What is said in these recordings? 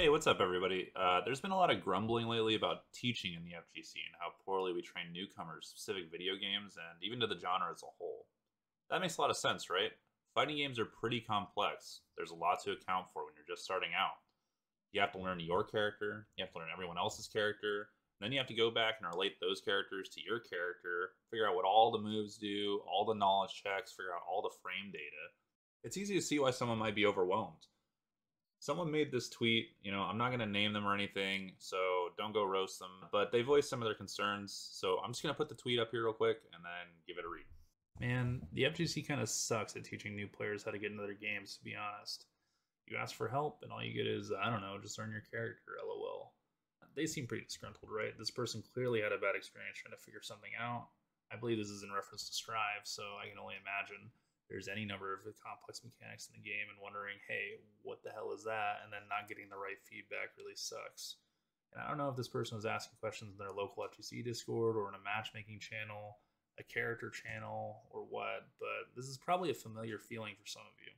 Hey, what's up, everybody? There's been a lot of grumbling lately about teaching in the FGC and how poorly we train newcomers to specific video games and even to the genre as a whole. That makes a lot of sense, right? Fighting games are pretty complex. There's a lot to account for when you're just starting out. You have to learn your character, you have to learn everyone else's character, and then you have to go back and relate those characters to your character, figure out what all the moves do, all the knowledge checks, figure out all the frame data. It's easy to see why someone might be overwhelmed. Someone made this tweet. I'm not going to name them or anything, so don't go roast them. But they voiced some of their concerns, so I'm just going to put the tweet up here real quick and then give it a read. Man, the FGC kind of sucks at teaching new players how to get into their games, to be honest. You ask for help, and all you get is, I don't know, just learn your character, lol. They seem pretty disgruntled, right? This person clearly had a bad experience trying to figure something out. I believe this is in reference to Strive, so I can only imagine there's any number of complex mechanics in the game and wondering, hey, what the hell is that? And then not getting the right feedback really sucks. And I don't know if this person was asking questions in their local FGC Discord or in a matchmaking channel, a character channel, or what, but this is probably a familiar feeling for some of you.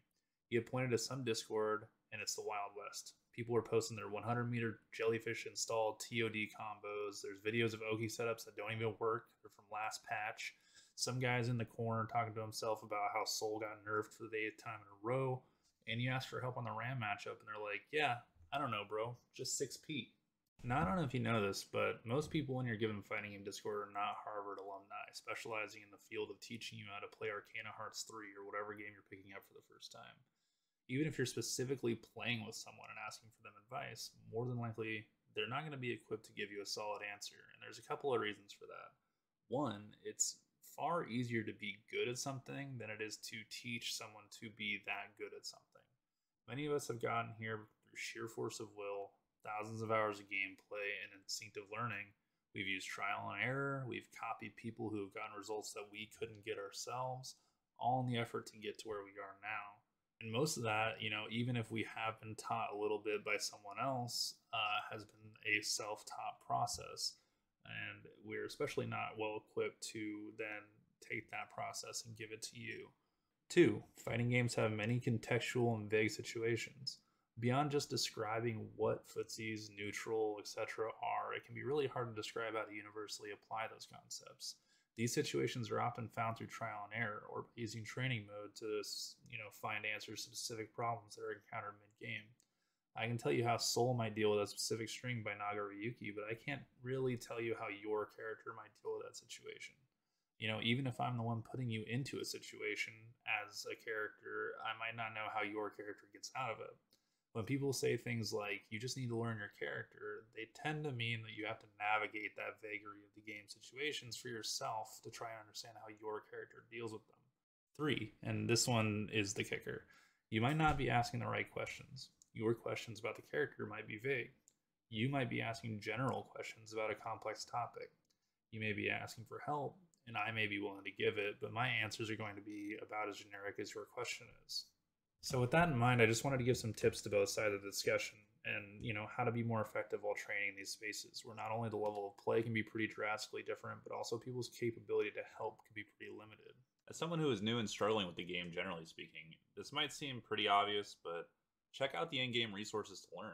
You get pointed to some Discord, and it's the Wild West. People are posting their 100-meter jellyfish installed TOD combos. There's videos of Oki setups that don't even work. They're from last patch. Some guy's in the corner talking to himself about how Soul got nerfed for the 8th time in a row. And you ask for help on the RAM matchup, and they're like, yeah, I don't know, bro. Just 6p. Now, I don't know if you know this, but most people in your given fighting game Discord are not Harvard alumni, specializing in the field of teaching you how to play Arcana Hearts 3 or whatever game you're picking up for the first time. Even if you're specifically playing with someone and asking for them advice, more than likely, they're not going to be equipped to give you a solid answer. And there's a couple of reasons for that. One, it's far easier to be good at something than it is to teach someone to be that good at something. Many of us have gotten here through sheer force of will, thousands of hours of gameplay, and instinctive learning. We've used trial and error, we've copied people who have gotten results that we couldn't get ourselves, all in the effort to get to where we are now. And most of that, even if we have been taught a little bit by someone else, has been a self-taught process. And we're especially not well equipped to then take that process and give it to you. Two, fighting games have many contextual and vague situations. Beyond just describing what footsies, neutral, etc. are, it can be really hard to describe how to universally apply those concepts. These situations are often found through trial and error or using training mode to find answers to specific problems that are encountered mid-game. I can tell you how Soul might deal with a specific string by Naga Ryuki, but I can't really tell you how your character might deal with that situation. Even if I'm the one putting you into a situation as a character, I might not know how your character gets out of it. When people say things like, you just need to learn your character, they tend to mean that you have to navigate that vagary of the game situations for yourself to try and understand how your character deals with them. Three, and this one is the kicker, you might not be asking the right questions. Your questions about the character might be vague. You might be asking general questions about a complex topic. You may be asking for help, and I may be willing to give it, but my answers are going to be about as generic as your question is. So with that in mind, I just wanted to give some tips to both sides of the discussion and, how to be more effective while training in these spaces where not only the level of play can be pretty drastically different, but also people's capability to help can be pretty limited. As someone who is new and struggling with the game, generally speaking, this might seem pretty obvious, but check out the in-game resources to learn.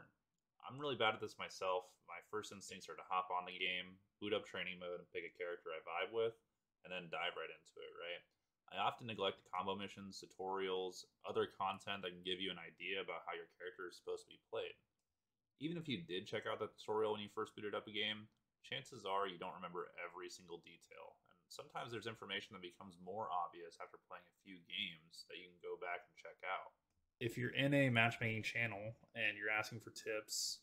I'm really bad at this myself. My first instincts are to hop on the game, boot up training mode, and pick a character I vibe with, and then dive right into it, right? I often neglect combo missions, tutorials, other content that can give you an idea about how your character is supposed to be played. Even if you did check out the tutorial when you first booted up a game, chances are you don't remember every single detail. And sometimes there's information that becomes more obvious after playing a few games that you can go back and check out. If you're in a matchmaking channel and you're asking for tips,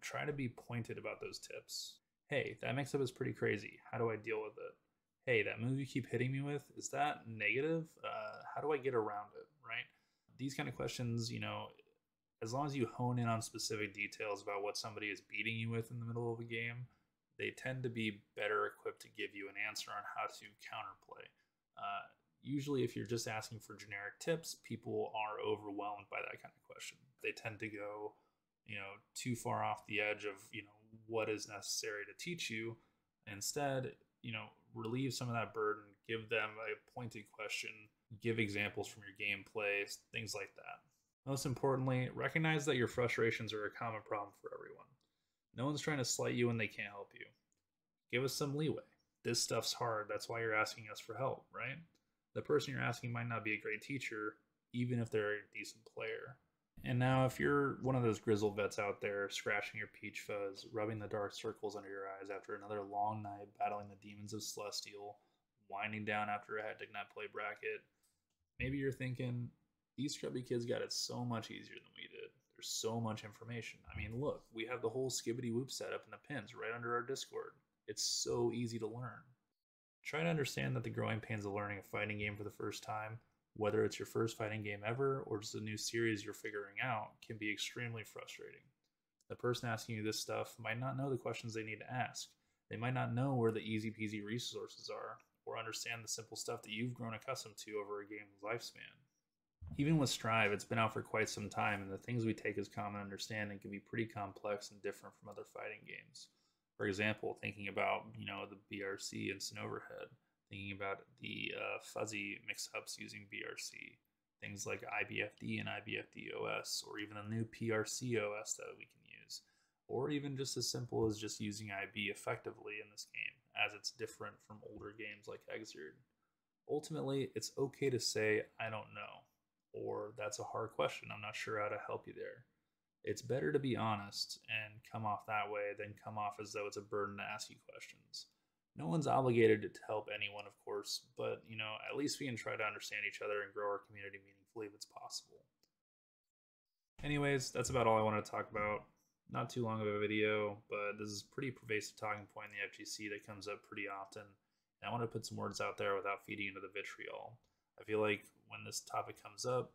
try to be pointed about those tips. Hey, that mix-up is pretty crazy. How do I deal with it? Hey, that move you keep hitting me with, is that negative? How do I get around it, right? These kind of questions, as long as you hone in on specific details about what somebody is beating you with in the middle of a game, they tend to be better equipped to give you an answer on how to counterplay. Usually, if you're just asking for generic tips, people are overwhelmed by that kind of question. They tend to go, too far off the edge of, what is necessary to teach you. Instead, relieve some of that burden, give them a pointed question, give examples from your gameplay, things like that. Most importantly, recognize that your frustrations are a common problem for everyone. No one's trying to slight you when they can't help you. Give us some leeway. This stuff's hard, that's why you're asking us for help, right? The person you're asking might not be a great teacher, even if they're a decent player. And now, if you're one of those grizzled vets out there scratching your peach fuzz, rubbing the dark circles under your eyes after another long night battling the demons of Celestial, winding down after a hectic net play bracket, maybe you're thinking, these scrubby kids got it so much easier than we did. There's so much information. I mean, look, we have the whole skibbity whoop setup in the pins right under our Discord. It's so easy to learn. Try to understand that the growing pains of learning a fighting game for the first time, whether it's your first fighting game ever or just a new series you're figuring out, can be extremely frustrating. The person asking you this stuff might not know the questions they need to ask. They might not know where the easy peasy resources are, or understand the simple stuff that you've grown accustomed to over a game's lifespan. Even with Strive, it's been out for quite some time, and the things we take as common understanding can be pretty complex and different from other fighting games. For example, thinking about the BRC and Snowverhead, thinking about the fuzzy mix-ups using BRC, things like IBFD and IBFD OS, or even the new PRC OS that we can use, or even just as simple as just using IB effectively in this game, as it's different from older games like Exerd. Ultimately, it's okay to say, I don't know, or that's a hard question, I'm not sure how to help you there. It's better to be honest and come off that way than come off as though it's a burden to ask you questions. No one's obligated to help anyone, of course, but at least we can try to understand each other and grow our community meaningfully if it's possible. Anyways, that's about all I wanted to talk about. Not too long of a video, but this is a pretty pervasive talking point in the FGC that comes up pretty often. And I want to put some words out there without feeding into the vitriol. I feel like when this topic comes up,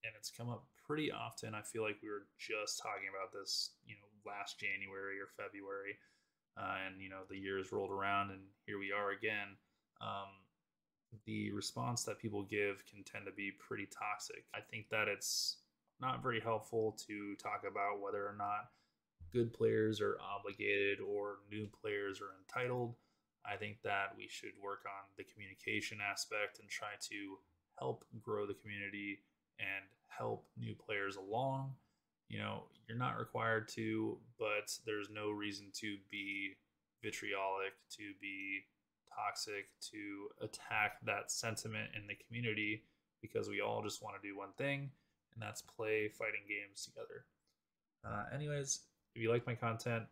and it's come up pretty often, I feel like we were just talking about this, last January or February, and the years rolled around, and here we are again. The response that people give can tend to be pretty toxic. I think that it's not very helpful to talk about whether or not good players are obligated or new players are entitled. I think that we should work on the communication aspect and try to help grow the community and help new players along. You're not required to, but there's no reason to be vitriolic, to be toxic, to attack that sentiment in the community, because we all just want to do one thing, and that's play fighting games together. Anyways, if you like my content,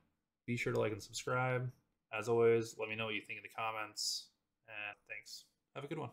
be sure to like and subscribe. As always, let me know what you think in the comments, and thanks. Have a good one.